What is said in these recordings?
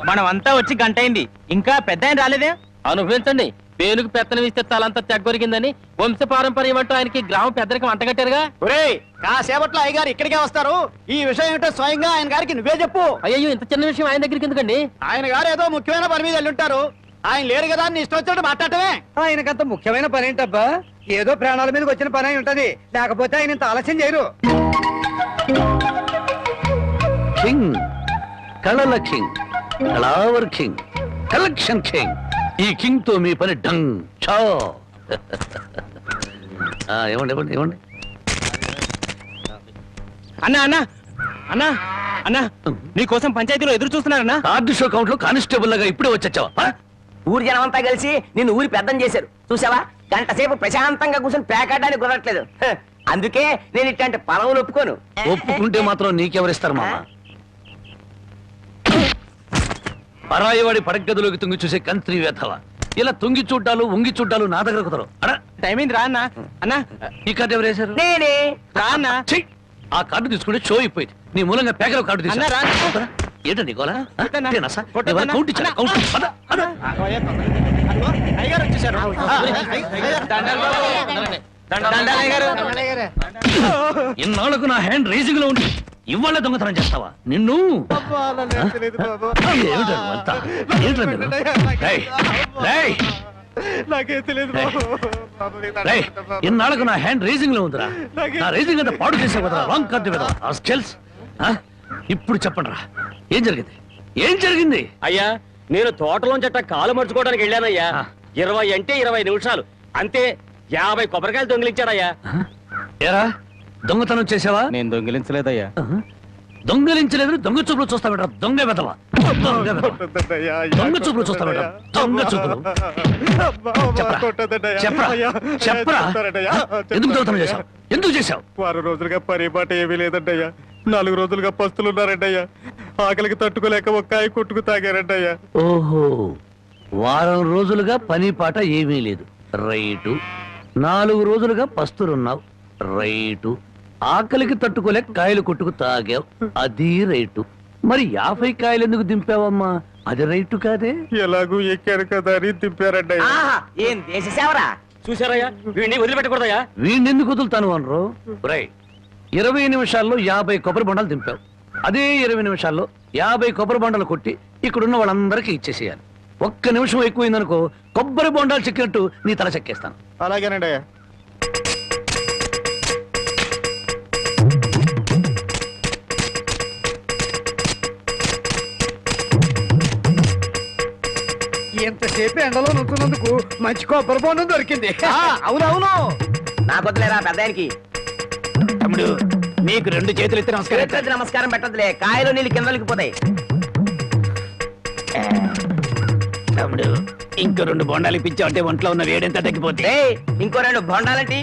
మనమంతా వచ్చి గంట అయింది, ఇంకా పెద్ద ఆయన రాలేదే. అనుభవించండి. పేలుకు పెత్తనం ఇస్తే తలంతా తెగ్గొరిగిందని వంశపారంపర్యం అంటూ ఆయనకి గ్రామ పెద్దరికి వంటగట్టారుగా. కాసేపట్లో అయ్యగారు ఇక్కడికే వస్తారు. ఈ విషయం ఏంటో స్వయంగా ఆయన గారికి నువ్వే చెప్పు. అయ్యో, ఇంత చిన్న విషయం ఆయన దగ్గరికి ఎందుకండి? ఆయన గారు ఏదో ముఖ్యమైన పని మీద వెళ్ళుంటారు. ఆయన లేరు కదా అని ఇష్టం వచ్చినట్టు మాట్లాడటమే. ఆయనకంత ముఖ్యమైన పని ఏంటబ్బా? ఏదో ప్రాణాల మీదకి వచ్చిన పని అయి ఉంటది, లేకపోతే ఆయన ఇంత ఆలస్యం చేయరు. కింగ్, కళల కింగ్, కళావర్ కింగ్, కలెక్షన్ కింగ్. ఈ కింగ్ తో మీ పని డంగ్ చో. ఇవ్వండి ఇవ్వండి ఇవ్వండి. అన్నా అన్నా అన్నా అన్నా, నీకోసం పంచాయతీలో ఎదురు చూస్తున్నారన్నా. కార్డు షో కౌంట్ లో కానిస్టేబుల్ లాగా ఇప్పుడే వచ్చావా? ఊరి జనం అంతా కలిసి నిన్ను ఊరి పెద్దం చేశారు చూసావా? గంట సేపు ప్రశాంతంగా కూర్చొని పేకాడడానికి కుదరట్లేదు. అందుకే నేను ఇట్లాంటి పలవులు ఒప్పుకోను. ఒప్పుకుంటే మాత్రం నీకెవరిస్తారు మామ? పరాయివాడి పడగదిలోకి తుంగి చూసే కంత్రి వేధవ. ఇలా తుంగి చూడ్డాలు ఉంగి చూడ్డాలు నా దగ్గర కుదరవు. టైం అయింది రా అన్నా. అన్నా, ఈ కార్డు ఎవరు వేశారు? నేనే. రా అన్నా. ఆ కార్డు తీసుకుంటే షో అయిపోయింది. నీ మూలంగా పేకలో కార్డు అన్నా, రా. తీసుకురా. ఏంటండి గోలా? కొట్టన్నా. కౌంట్ ఇచ్చారా? కౌంట్ పద, పద. అయ్యగారు వచ్చేసారు. దండాలు అయ్యగారు. ఇన్నాళ్లకు నా హ్యాండ్ రైజింగ్ లో ఉండి ఇవాళ దొంగతనం చేస్తావా? నిన్ను ఇన్నాళ్లకు నా హ్యాండ్ రైజింగ్ లో ఉందిరా. నా రైజింగ్ అంతా పాడు చేసే కదా. రాంగ్ కార్డు కదా. ఇప్పుడు చెప్పండి రా, ఏం జరిగింది? ఏం జరిగింది? అయ్యా, నేను తోటలోంచి అట్ట కాలు మర్చుకోవడానికి వెళ్ళానయ్యా. 20 అంటే 20 నిమిషాలు అంతే. 50 కొబ్బరికాయలు దొంగిలించాడయ్యా. ఏరా, దొంగతనం చేసావా? నేను దొంగిలించలేదయ్యా. దొంగలించలేదు. దొంగ చూపులు చూస్తా బెట. దొంగ వెదవా. దొంగ చూపులు చూస్తా బెట. దొంగ చూపులు. చెప్పరా, చెప్పరా, ఎందుకు దొంగతనం చేశావు? ఎందుకు చేశావు? 6 రోజులుగా పరిపాట ఏమీ లేదంటయ్యా. 4 రోజులుగా పస్తులున్నారంటయ్యా. ఆకలికి తట్టుకోలేక ఒక్కాయ కొట్టుకు తాగారంటయ్యా. ఓహో, వారం రోజులుగా పని పాట ఏమీ లేదు. రైటు. 4 రోజులుగా పస్తులున్నావు. రైటు. ఆకలికి తట్టుకోలేక కాయలు కొట్టుకు తాగావు. అది రైటు. మరి 50 కాయలు ఎందుకు దింపావమ్మా? అది రైటు కాదే. ఎలాగూ ఎక్కారు కదా అని దింపారంటయ్యా. ఏం దేశ సేవరా? చూసారయ్యా, వీడిని వదిలిపెట్టకూడదయ్యా. వీణెందుకు వదులుతాను అనరు? రై, 20 నిమిషాల్లో 50 కొబ్బరి బొండాలు దింపావు. అదే 20 నిమిషాల్లో 50 కొబ్బరి బొండాలు కొట్టి ఇక్కడున్న వాళ్ళందరికీ ఇచ్చేసేయాలి. 1 నిమిషం ఎక్కువైందనుకో కొబ్బరి బొండాలు చెక్కినట్టు నీ తల చెక్కేస్తాను. అలాగేనండి అయ్యా. ఎంతసేపు ఎండలో నుంచున్నందుకు మంచి కొబ్బరి బొండం దొరికింది. అవునవును. నాకు వద్దులేరా పెద్ద ఆయనకి. తమ్ముడు, నీకు 2 చేతులు ఎత్తి నమస్కారం. నమస్కారం పెట్టదులే, కాయలు నీళ్ళు కిందలకి పోతాయి. తమ్ముడు, ఇంకో 2 బొండాలు ఇప్పించావు అంటే ఒంట్లో ఉన్న వేడెంత తగ్గిపోతే. ఇంకో 2 బొండాలంటి.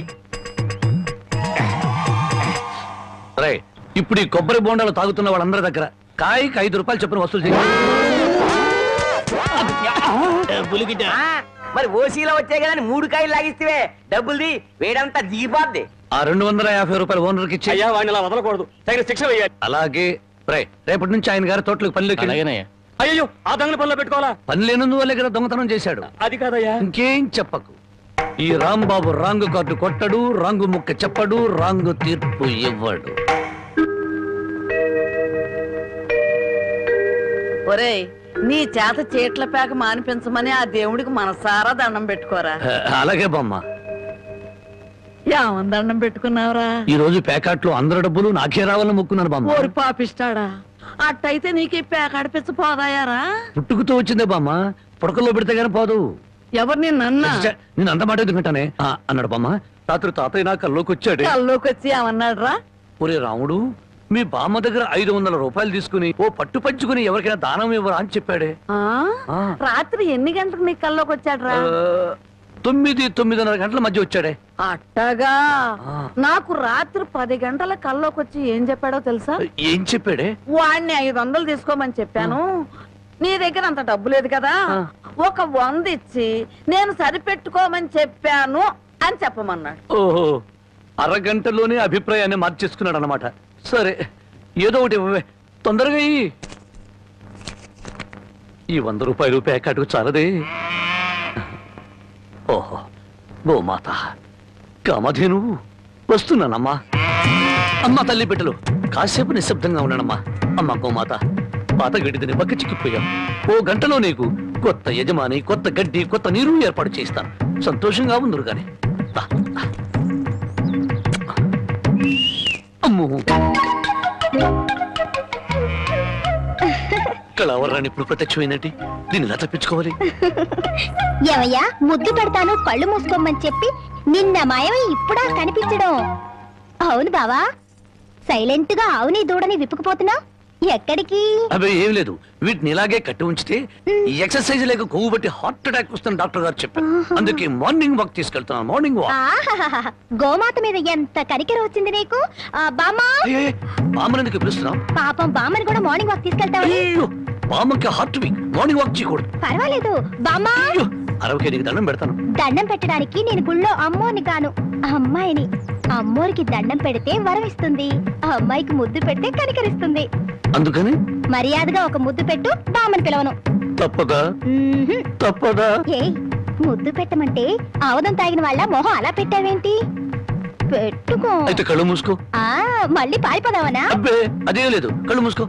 రై, ఇప్పుడు ఈ కొబ్బరి బొండాలు తాగుతున్న వాళ్ళందరి దగ్గర కాయకి 5 రూపాయలు చొప్పున వసూలు చేయాలి. మరి ఓసీలో వచ్చే కదా 3 కాయలు లాగిస్తే డబ్బుల్ది వేడంతా దిగిపోద్ది. ఆ 250 రూపాయలు ఓనర్కి ఇచ్చి. అయ్యా, వాడిని అలా వదలకూడదు. తగిన శిక్ష వేయాలి. అలాగే. రై, రేపటి నుంచి ఆయన గారి తోటలకు పనిలోకి. అయ్యో, ఆ దొంగల పనిలో పెట్టుకోవాలా? పని లేనందువల్లే కదా దొంగతనం చేశాడు. అది కాదయ్యా. ఇంకేం చెప్పకు. ఈ రాంబాబు రాంగు కార్డు కొట్టడు, రాంగు ముక్క చెప్పడు, రాంగు తీర్పు ఇవ్వడు. ఒరేయ్, నీ చేత చీట్ల పేక మానిపించమని ఆ దేవుడికి మనసారా దండం పెట్టుకోరా. అలాగే బామ్మ. ఏమని దండం పెట్టుకున్నావురా? ఈ రోజు ప్యాకెట్లో అందరి డబ్బులు నాకే రావాలని మొక్కున్నాను బామ్మ. ఓరి పాపిస్తాడా, అట్టయితే నీకు ఈ పేక అడిపించ పోదాయారా? పుట్టుకుతూ వచ్చిందే బామ్మ, పుడకల్లో పెడితే గానీ పోదు. ఎవరు నిన్నన్నా? నేను అంత మాట ఎందుకంటానే అన్నాడు బామ్మ. రాత్రి తాతయ్య నా కల్లోకి వచ్చాడు. కల్లోకి వచ్చి ఏమన్నాడు రా? ఒరే రాముడు, మీ బామ్మ దగ్గర 500 రూపాయలు తీసుకుని ఓ పట్టు పంచుకుని ఎవరికైనా దానం ఇవ్వరా అని చెప్పాడే. రాత్రి ఎన్ని గంటలకు నీ కల్లోకి వచ్చాడు రా? 9-9:30 గంటల మధ్య వచ్చాడే. అట్టగా. నాకు రాత్రి 10 గంటల కల్లోకి వచ్చి ఏం చెప్పాడో తెలుసా? ఏం చెప్పాడే? వాడిని 500 తీసుకోమని చెప్పాను. నీ దగ్గర అంత డబ్బు లేదు కదా, ఒక 100 ఇచ్చి నేను సరిపెట్టుకోమని చెప్పాను అని చెప్పమన్నాడు. ఓహో, అరగంటలోనే అభిప్రాయాన్ని మార్చేసుకున్నాడు అనమాట. సరే ఏదో ఒకటి ఇవ్వవే, తొందరగా ఇయ్యి. ఈ 100 రూపాయలు ప్యాకెట్కు చాలదే. ఓహో, గోమాత కామధేను వస్తున్నానమ్మా. అమ్మా తల్లి బిడ్డలు కాసేపు నిశ్శబ్దంగా ఉన్నానమ్మా. అమ్మ గోమాత, పాత గడ్డిని బక్క చిక్కిపోయాం. 1 గంటలో నీకు కొత్త యజమాని, కొత్త గడ్డి, కొత్త నీరు ఏర్పాటు చేస్తాను. సంతోషంగా ఉందరు గాని. అమ్మో, కళావరాన్ని ఇప్పుడు ప్రత్యక్షమైనట్టు దీన్ని ఎలా తప్పించుకోవాలి? ఏమయ్యా, ముద్దు పెడతాను కళ్ళు మూసుకోమని చెప్పి నిన్న మాయమై ఇప్పుడా కనిపించడం? అవును బావా, సైలెంట్ గా ఆవుని దూడని విప్పుకుపోతున్నా ఎక్కడికి? అవి ఏం లేదు, వీటిని ఇలాగే కట్టి ఉంచితే ఈ ఎక్సర్సైజ్ లేక కొవ్వు బట్టి హార్ట్ అటాక్ వస్తుంది డాక్టర్ గారు చెప్పారు. అందుకే మార్నింగ్ వాక్ తీసుకెళ్తున్నాను. Morning walk. ఆహాహాహా, గోమాత మీద ఎంత కనికెర వచ్చింది నీకు. బామ్మా, బామ్మనందుకు పిలుస్తున్నాం. పాపం బామ్మని కూడా మార్నింగ్ వాక్ తీసుకెళ్తావని. బామ్మకి హార్ట్ వీక్, మార్నింగ్ వాక్ చేయకూడదు. పర్వాలేదు బామ్మా, అరవకే నీకు దండం పెడతాను. దండం పెట్టడానికి నేను గుళ్ళో అమ్మోని కాను, అమ్మాయిని. అమ్మోరికి దండం పెడితే వరం ఇస్తుంది, అమ్మాయికి ముద్దు పెడితే కనికరిస్తుంది. అందుకని మర్యాదగా ఒక ముద్దు పెట్టు, బామ్మని పిలవను. తప్పదా? తప్పదా? ఏ ముద్దు పెట్టమంటే ఆవదం తాగిన వాళ్ళ మొహం అలా పెట్టావేంటి? పెట్టుకో. అయితే కళ్ళు మూసుకో. మళ్ళీ పారిపోదావనా? అబ్బే అదేం లేదు, కళ్ళు మూసుకో.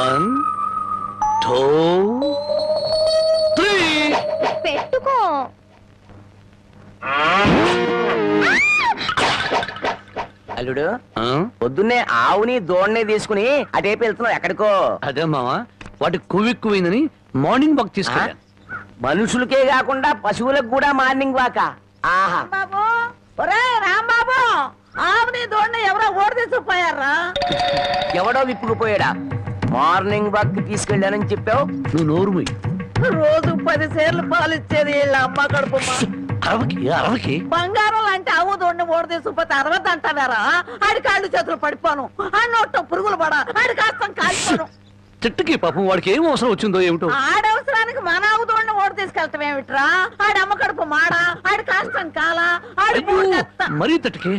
1 2 3 పెట్టుకో. అల్లుడు, పొద్దున్నే ఆవుని దూడని తీసుకుని అటేపు వెళ్తున్నావు ఎక్కడికో? అదే మావా, వాటి కొవ్వెక్కువైందని మార్నింగ్ వాక్ తీసుకెళ్ళాను. మనుషులకే కాకుండా పశువులకు కూడా మార్నింగ్ వాక? ఆహా, బాబు, ఒరే రాంబాబు, ఆవుని దూడని ఎవరో ఓడి తీసుకుపోయారా? ఎవడో విప్పుకుపోయాడా? మార్నింగ్ వాక్ తీసుకెళ్ళానని చెప్పావు. నువ్వు నోరు మూయి. రోజు 10 సేర్లు పాలు ఇచ్చేది వీళ్ళ అమ్మ కడుపు. అరవకి బంగారం లాంటి ఆవు దూడని ఓడి తీసుకుపోతే 60 అంటావారా? ఆడి కాళ్ళు చేతులు పడిపోను, ఆ నోట్లో పురుగులు పడ, ఆడి కాస్తం కాల్చాను. చెట్టుకి పాపం వాడికి ఏం అవసరం వచ్చిందో ఏమిటో. ఆడవసరానికి మన ఆవు దూడని ఓడి తీసుకెళ్తాం ఏమిట్రా? ఆడి అమ్మ కడుపు మాడా, ఆడి కాస్తం కాలా, ఆడి మరీ తట్టుకే.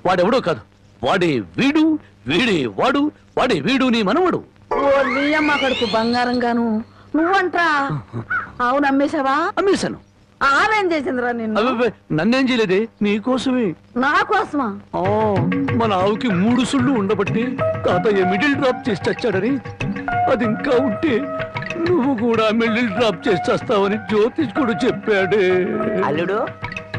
వాడెవడో కాదు, వాడే వీడు, వీడే వాడు, వాడే వీడు నీ మనవడు. నీ అమ్మ కడుపు బంగారం గాను. నువ్వంట్రా ఆవు నమ్మేశావా? అమ్మేశాను. ఆవేం చేసిందిరా నిన్ను? అబ్బే నన్నేం చేయలేదే, నీకోసమే. నా కోసమా? మన ఆవుకి 3 సుళ్ళు ఉండబట్టి తాతయ్య మిడిల్ డ్రాప్ చేసి చచ్చాడని, అది ఇంకా ఉంటే నువ్వు కూడా మిడిల్ డ్రాప్ చేసి చేస్తావని జ్యోతిష్కుడు చెప్పాడే. అల్లుడు,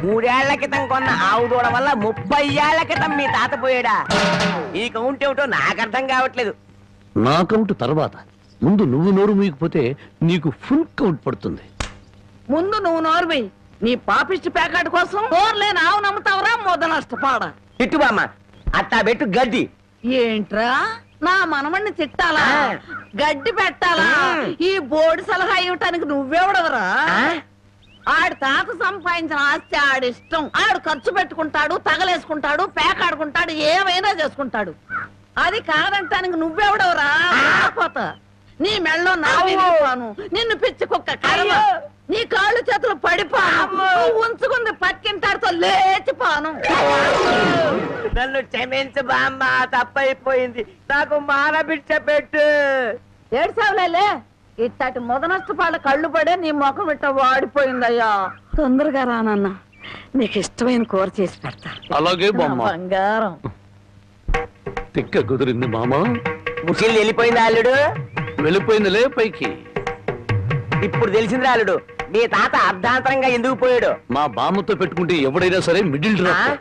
3 ఏళ్ల క్రితం కొన్న ఆవు దూడ వల్ల 30 ఏళ్ల క్రితం మీ తాత పోయాడా? ఈ కౌంట్ ఏమిటో నాకు అర్థం కావట్లేదు. నా కౌంట్ తర్వాత, ముందు నువ్వు నోరు మూయకపోతే నీకు ఫుల్ కౌంట్ పడుతుంది. ముందు నువ్వు నోర్వి. నీ పాపిష్టి ప్యాకెట్ కోసం నోర్లేని ఆవు నమ్ముతావరా? మొద నష్టపాడ. తిట్టు బామ్మ, అట్టా పెట్టు గడ్డి. ఏంట్రా నా మనమణ్ణి తిట్టాలా? గడ్డి పెట్టాలా? ఈ బోర్డు సలహా ఇవ్వటానికి నువ్వెవడవరా? ఆడి తాత సంపాదించిన ఆస్తి ఆడిష్టం. ఆడు ఖర్చు పెట్టుకుంటాడు, తగలేసుకుంటాడు, పేకాడుకుంటాడు, ఏమైనా చేసుకుంటాడు. అది కాదంటానికి నువ్వెవడవరా? పోతా నీ మెళ్ళో నా విరిగిపోను, నిన్ను పిచ్చి కుక్క కర్మ, నీ కాళ్ళు చేతులు పడిపోను, ఉంచుకుంది పక్కింటాడుతో లేచిపోను. నన్ను క్షమించు బామ్మ, తప్పైపోయింది. నాకు మానబిడ్డ పెట్టు. ఏడ్చావులే, ఇట్టటి మొద నష్టపాళ్ళ కళ్ళు పడే నీ ముఖం ఇట్ట వాడిపోయిందయ్యా. తొందరగా రానన్నా, నీకు ఇష్టమైన కూర చేసి పెడతా. అలాగే బామ్మ. బంగారం తిక్క కుదిరింది మామా. ముసిలి వెళ్ళిపోయింది అల్లుడు. వెళ్ళిపోయిందిలే పైకి. ఇప్పుడు తెలిసింది అల్లుడు, మీ తాత అర్ధాంతరంగా ఎందుకు పోయాడు. మా బామ్మతో పెట్టుకుంటే ఎవడైనా సరే మిడిల్ డ్రాప్.